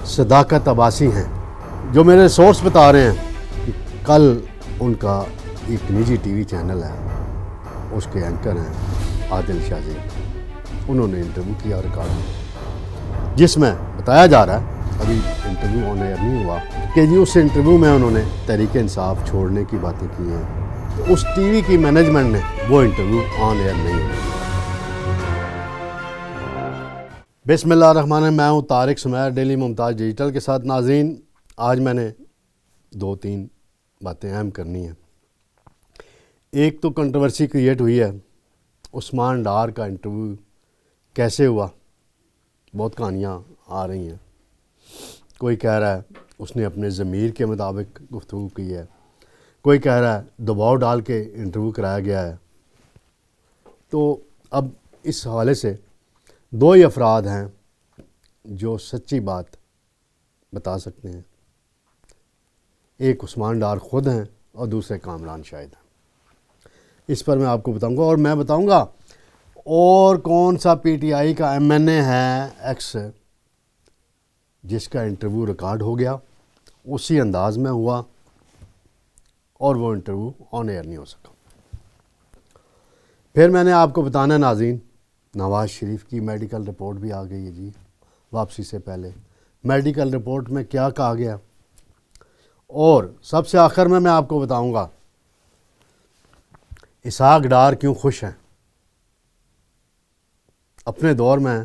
صداقت عباسی ہیں، جو میرے سورس بتا رہے ہیں کہ کل ان کا ایک نجی ٹی وی چینل ہے، اس کے اینکر ہیں عادل شاہ جی، انہوں نے انٹرویو کیا ریکارڈ، جس میں بتایا جا رہا ہے، ابھی انٹرویو آن ایئر نہیں ہوا، کہ جی اس انٹرویو میں انہوں نے تحریک انصاف چھوڑنے کی باتیں کی ہیں، تو اس ٹی وی کی مینجمنٹ نے وہ انٹرویو آن ایئر نہیں ہوا۔ بسم اللہ الرحمن الرحیم، میں ہوں طارق سمیر، ڈیلی ممتاز ڈیجیٹل کے ساتھ۔ ناظرین، آج میں نے 2-3 باتیں اہم کرنی ہیں۔ ایک تو کنٹروورسی کریٹ ہوئی ہے، عثمان ڈار کا انٹرویو کیسے ہوا، بہت کہانیاں آ رہی ہیں۔ کوئی کہہ رہا ہے اس نے اپنے ضمیر کے مطابق گفتگو کی ہے، کوئی کہہ رہا ہے دباؤ ڈال کے انٹرویو کرایا گیا ہے۔ تو اب اس حوالے سے 2 ہی افراد ہیں جو سچی بات بتا سکتے ہیں، ایک عثمان ڈار خود ہیں اور دوسرے کامران شاہد ہیں۔ اس پر میں آپ کو بتاؤں گا، اور میں بتاؤں گا اور کون سا پی ٹی آئی کا ایم این اے ہے ایکس جس کا انٹرویو ریکارڈ ہو گیا، اسی انداز میں ہوا اور وہ انٹرویو آن ایئر نہیں ہو سکا۔ پھر میں نے آپ کو بتانا ہے ناظرین، نواز شریف کی میڈیکل رپورٹ بھی آ گئی ہے جی، واپسی سے پہلے میڈیکل رپورٹ میں کیا کہا گیا، اور سب سے آخر میں آپ کو بتاؤں گا اسحاق ڈار کیوں خوش ہیں، اپنے دور میں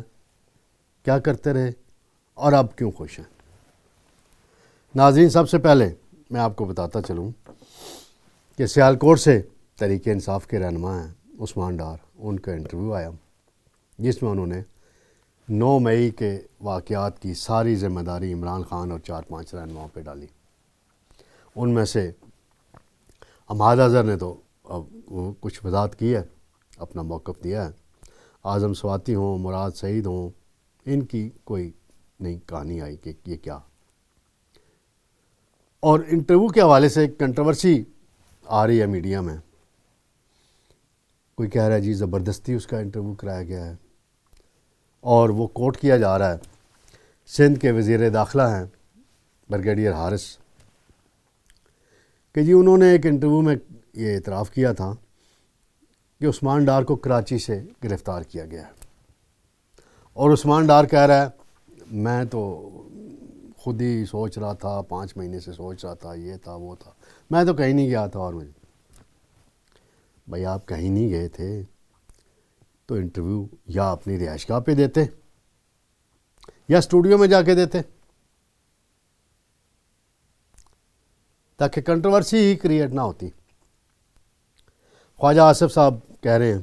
کیا کرتے رہے اور اب کیوں خوش ہیں۔ ناظرین، سب سے پہلے میں آپ کو بتاتا چلوں کہ سیالکوٹ سے تحریک انصاف کے رہنما ہیں عثمان ڈار، ان کا انٹرویو آیا جس میں انہوں نے 9 مئی کے واقعات کی ساری ذمہ داری عمران خان اور 4-5 رہنماؤں پہ ڈالی۔ ان میں سے حماد اظہر نے تو اب وہ کچھ وضاحت کی ہے، اپنا موقف دیا ہے، اعظم سواتی ہوں، مراد سعید ہوں، ان کی کوئی نئی کہانی آئی کہ یہ کیا۔ اور انٹرویو کے حوالے سے کنٹروورسی آ رہی ہے میڈیا میں، کوئی کہہ رہا ہے جی زبردستی اس کا انٹرویو کرایا گیا ہے، اور وہ کوٹ کیا جا رہا ہے سندھ کے وزیر داخلہ ہیں بریگیڈیئر حارث، کہ جی انہوں نے ایک انٹرویو میں یہ اعتراف کیا تھا کہ عثمان ڈار کو کراچی سے گرفتار کیا گیا ہے، اور عثمان ڈار کہہ رہا ہے میں تو خود ہی سوچ رہا تھا، 5 مہینے سے سوچ رہا تھا، یہ تھا وہ تھا، میں تو کہیں نہیں گیا تھا۔ اور مجھے بھائی آپ کہیں نہیں گئے تھے تو انٹرویو یا اپنی رہائش گاہ پہ دیتے یا اسٹوڈیو میں جا کے دیتے، تاکہ کنٹروورسی ہی کریٹ نہ ہوتی۔ خواجہ آصف صاحب کہہ رہے ہیں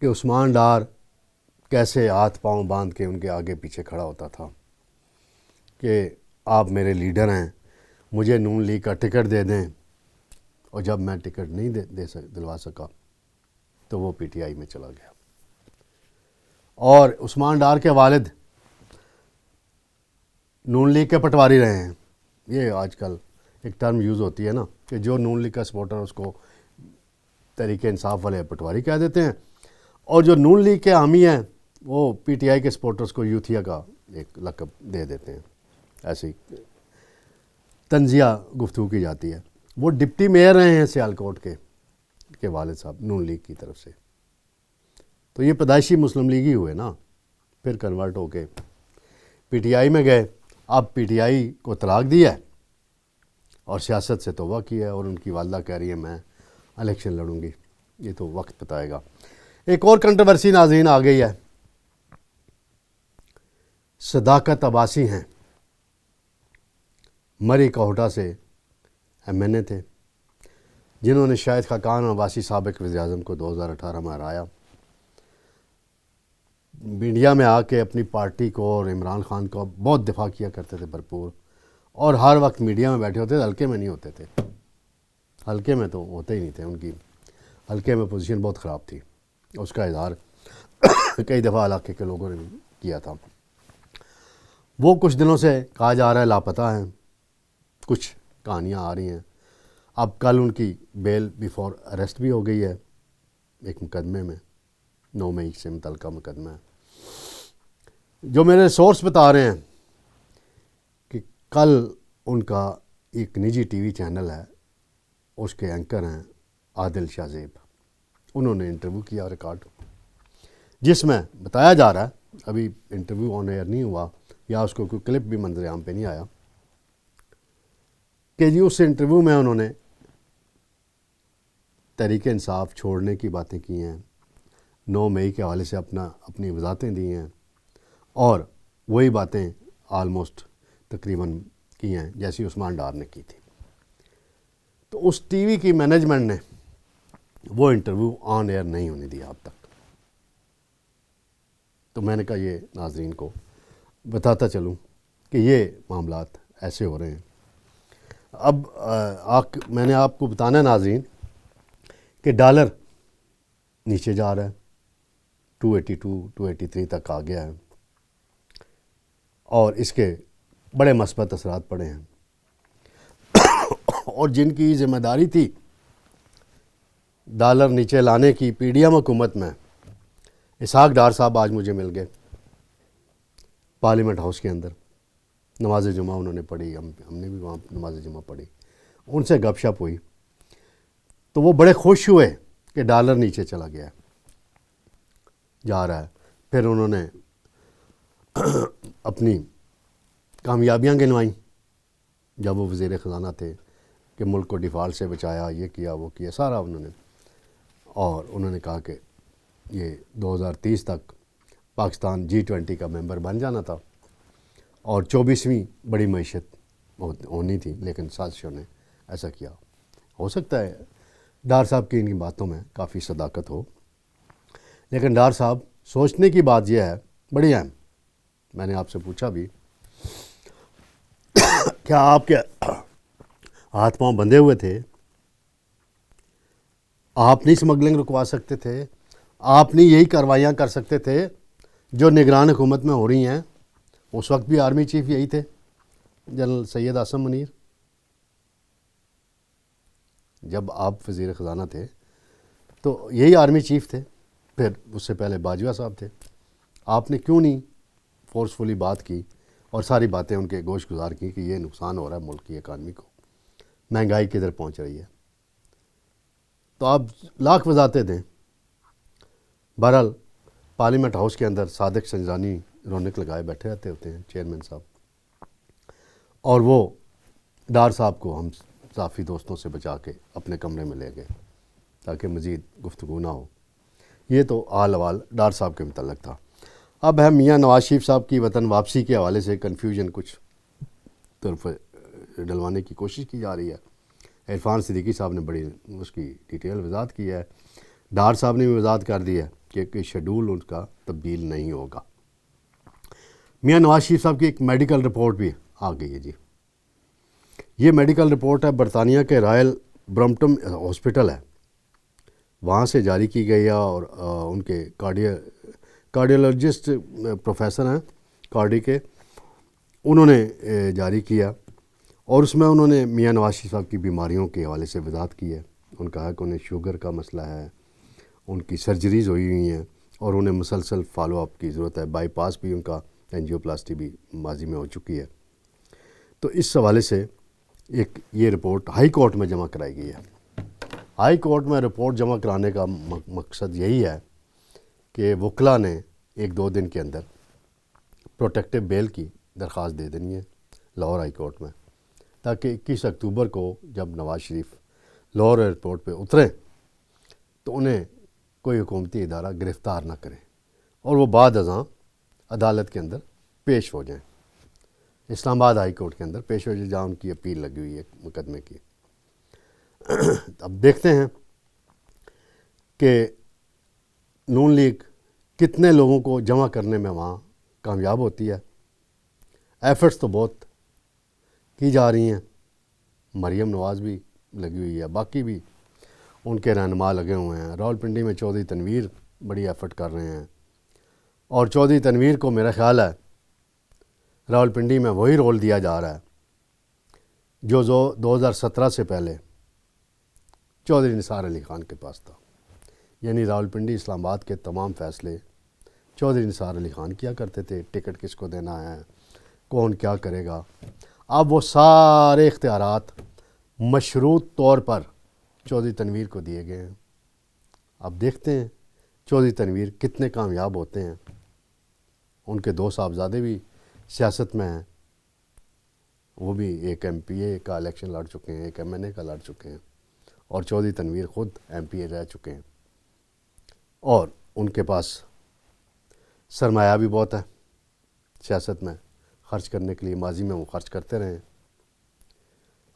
کہ عثمان ڈار کیسے ہاتھ پاؤں باندھ کے ان کے آگے پیچھے کھڑا ہوتا تھا کہ آپ میرے لیڈر ہیں، مجھے نون لیگ کا ٹکٹ دے دیں، اور جب میں ٹکٹ نہیں دلوا سکا تو وہ پی ٹی آئی میں چلا گیا۔ اور عثمان ڈار کے والد نون لیگ کے پٹواری رہے ہیں، یہ آج کل ایک ٹرم یوز ہوتی ہے نا کہ جو نون لیگ کا سپورٹر اس کو تحریک انصاف والے پٹواری کہہ دیتے ہیں، اور جو نون لیگ کے حامی ہیں وہ پی ٹی آئی کے سپورٹرز کو یوتھیا کا ایک لقب دے دیتے ہیں۔ ایسی تنزیہ گفتگو کی جاتی ہے۔ وہ ڈپٹی میئر رہے ہیں سیالکوٹ کے والد صاحب نون لیگ کی طرف سے، تو یہ پیدائشی مسلم لیگی ہوئے نا، پھر کنورٹ ہو کے پی ٹی آئی میں گئے۔ اب پی ٹی آئی کو طلاق دیا ہے اور سیاست سے توبہ کیا ہے، اور ان کی والدہ کہہ رہی ہے میں الیکشن لڑوں گی، یہ تو وقت بتائے گا۔ ایک اور کنٹروورسی ناظرین آ گئی ہے، صداقت عباسی ہیں، مری کوہٹا سے ایم این اے تھے، جنہوں نے شاہد خاقان عباسی سابق وزیر اعظم کو 2018 میں ہرایا، انڈیا میں آ کے اپنی پارٹی کو اور عمران خان کو بہت دفاع کیا کرتے تھے بھرپور، اور ہر وقت میڈیا میں بیٹھے ہوتے تھے، حلقے میں نہیں ہوتے تھے، حلقے میں تو ہوتے ہی نہیں تھے، ان کی حلقے میں پوزیشن بہت خراب تھی، اس کا اظہار کئی دفعہ علاقے کے لوگوں نے کیا تھا۔ وہ کچھ دنوں سے کہا جا رہا ہے لاپتہ ہیں، کچھ کہانیاں آ رہی ہیں۔ اب کل ان کی بیل بیفور اریسٹ بھی ہو گئی ہے ایک مقدمے میں، 9 مئی سے متعلقہ مقدمہ ہے۔ جو میرے سورس بتا رہے ہیں کل ان کا ایک نجی ٹی وی چینل ہے، اس کے اینکر ہیں عادل شاہ زیب، انہوں نے انٹرویو کیا ریکارڈ، جس میں بتایا جا رہا ہے، ابھی انٹرویو آن ایئر نہیں ہوا یا اس کو کوئی کلپ بھی منظر عام پہ نہیں آیا، کہ جی اس انٹرویو میں انہوں نے تحریک انصاف چھوڑنے کی باتیں کی ہیں، 9 مئی کے حوالے سے اپنی وضاحتیں دی ہیں، اور وہی باتیں آلموسٹ تقریباً کی ہیں جیسی عثمان ڈار نے کی تھی۔ تو اس ٹی وی کی مینجمنٹ نے وہ انٹرویو آن ایئر نہیں ہونے دیا اب تک۔ تو میں نے کہا یہ ناظرین کو بتاتا چلوں کہ یہ معاملات ایسے ہو رہے ہیں۔ اب میں نے آپ کو بتانا ہے ناظرین کہ ڈالر نیچے جا رہا ہے، 282 283 تک آ گیا ہے، اور اس کے بڑے مثبت اثرات پڑے ہیں، اور جن کی ذمہ داری تھی ڈالر نیچے لانے کی پی ڈی ایم حکومت میں، اسحاق ڈار صاحب آج مجھے مل گئے پارلیمنٹ ہاؤس کے اندر، نماز جمعہ انہوں نے پڑھی، ہم نے بھی وہاں نماز جمعہ پڑھی، ان سے گپ شپ ہوئی، تو وہ بڑے خوش ہوئے کہ ڈالر نیچے چلا گیا جا رہا ہے۔ پھر انہوں نے اپنی کامیابیاں گنوائیں جب وہ وزیر خزانہ تھے، کہ ملک کو ڈیفالٹ سے بچایا، یہ کیا وہ کیا، سارا انہوں نے، اور انہوں نے کہا کہ یہ 2030 تک پاکستان G20 کا ممبر بن جانا تھا اور 24ویں بڑی معیشت ہونی تھی، لیکن سازشوں نے ایسا کیا۔ ہو سکتا ہے ڈار صاحب کی ان کی باتوں میں کافی صداقت ہو، لیکن ڈار صاحب سوچنے کی بات یہ ہے بڑی اہم، میں نے آپ سے پوچھا بھی، کیا آپ کے ہاتھ پاؤں بندھے ہوئے تھے؟ آپ نہیں اسمگلنگ رکوا سکتے تھے؟ آپ نہیں یہی کارروائیاں کر سکتے تھے جو نگران حکومت میں ہو رہی ہیں؟ اس وقت بھی آرمی چیف یہی تھے، جنرل سید عاصم منیر، جب آپ وزیر خزانہ تھے تو یہی آرمی چیف تھے، پھر اس سے پہلے باجوہ صاحب تھے۔ آپ نے کیوں نہیں فورسفلی بات کی اور ساری باتیں ان کے گوش گزار کی کہ یہ نقصان ہو رہا ہے ملک کی اکانومی کو، مہنگائی کدھر پہنچ رہی ہے؟ تو آپ لاکھ وضاحتیں دیں۔ بہرحال پارلیمنٹ ہاؤس کے اندر صادق سنجرانی رونق لگائے بیٹھے رہتے ہوتے ہیں چیئرمین صاحب، اور وہ ڈار صاحب کو ہم صحافی دوستوں سے بچا کے اپنے کمرے میں لے گئے تاکہ مزید گفتگو نہ ہو۔ یہ تو حال احوال ڈار صاحب کے متعلق تھا۔ اب ہے میاں نواز شریف صاحب کی وطن واپسی کے حوالے سے کنفیوژن کچھ طرف ڈلوانے کی کوشش کی جا رہی ہے۔ عرفان صدیقی صاحب نے بڑی اس کی ڈیٹیل وضاحت کی ہے، ڈار صاحب نے بھی وضاحت کر دی ہے کہ شیڈول ان کا تبدیل نہیں ہوگا۔ میاں نواز شریف صاحب کی ایک میڈیکل رپورٹ بھی آ گئی ہے جی۔ یہ میڈیکل رپورٹ ہے برطانیہ کے رائل برمپٹن ہاسپٹل ہے، وہاں سے جاری کی گئی ہے، اور ان کے کارڈیولوجسٹ پروفیسر ہیں کارڈی کے، انہوں نے جاری کیا، اور اس میں انہوں نے میاں نواز شریف صاحب کی بیماریوں کے حوالے سے وضاحت کی ہے۔ ان کا ہے کہ انہیں شوگر کا مسئلہ ہے، ان کی سرجریز ہوئی ہیں اور انہیں مسلسل فالو اپ کی ضرورت ہے، بائی پاس بھی ان کا، اینجیو پلاسٹی بھی ماضی میں ہو چکی ہے۔ تو اس حوالے سے ایک یہ رپورٹ ہائی کورٹ میں جمع کرائی گئی ہے۔ ہائی کورٹ میں رپورٹ جمع کرانے کا مقصد یہی ہے کہ وکلا نے 1-2 دن کے اندر پروٹیکٹیو بیل کی درخواست دے دینی ہے لاہور ہائی کورٹ میں، تاکہ 21 اکتوبر کو جب نواز شریف لاہور ایئرپورٹ پہ اتریں تو انہیں کوئی حکومتی ادارہ گرفتار نہ کرے اور وہ بعد ازاں عدالت کے اندر پیش ہو جائیں، اسلام آباد ہائی کورٹ کے اندر پیش ہو جائیں جہاں ان کی اپیل لگی ہوئی ہے مقدمے کی۔ اب دیکھتے ہیں کہ نون لیگ کتنے لوگوں کو جمع کرنے میں وہاں کامیاب ہوتی ہے۔ ایفرٹس تو بہت کی جا رہی ہیں، مریم نواز بھی لگی ہوئی ہے، باقی بھی ان کے رہنما لگے ہوئے ہیں۔ راولپنڈی میں چودھری تنویر بڑی ایفرٹ کر رہے ہیں، اور چودھری تنویر کو میرا خیال ہے راولپنڈی میں وہی رول دیا جا رہا ہے جو 2017 سے پہلے چودھری نثار علی خان کے پاس تھا، یعنی راولپنڈی اسلام آباد کے تمام فیصلے چودھری نثار علی خان کیا کرتے تھے، ٹکٹ کس کو دینا ہے، کون کیا کرے گا۔ اب وہ سارے اختیارات مشروط طور پر چودھری تنویر کو دیے گئے ہیں. اب دیکھتے ہیں چودھری تنویر کتنے کامیاب ہوتے ہیں. ان کے 2 صاحبزادے بھی سیاست میں ہیں، وہ بھی ایک ایم پی اے کا الیکشن لڑ چکے ہیں، ایک ایم این اے کا لڑ چکے ہیں، اور چودھری تنویر خود ایم پی اے رہ چکے ہیں. اور ان کے پاس سرمایہ بھی بہت ہے سیاست میں خرچ کرنے کے لیے، ماضی میں وہ خرچ کرتے رہے ہیں.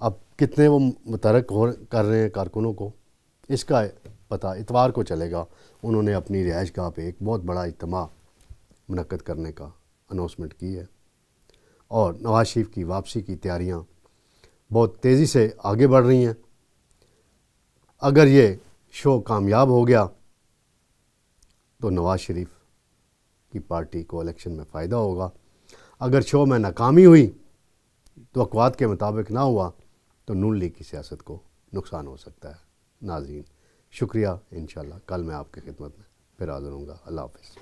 اب کتنے وہ متحرک کر رہے ہیں کارکنوں کو، اس کا پتہ اتوار کو چلے گا. انہوں نے اپنی رہائش گاہ پہ ایک بہت بڑا اجتماع منعقد کرنے کا اناؤنسمنٹ کی ہے، اور نواز شریف کی واپسی کی تیاریاں بہت تیزی سے آگے بڑھ رہی ہیں. اگر یہ شو کامیاب ہو گیا تو نواز شریف کی پارٹی کو الیکشن میں فائدہ ہوگا. اگر شو میں ناکامی ہوئی، توقعات کے مطابق نہ ہوا، تو نون لیگ کی سیاست کو نقصان ہو سکتا ہے. ناظرین شکریہ، انشاءاللہ کل میں آپ کی خدمت میں پھر حاضر ہوں گا. اللہ حافظ.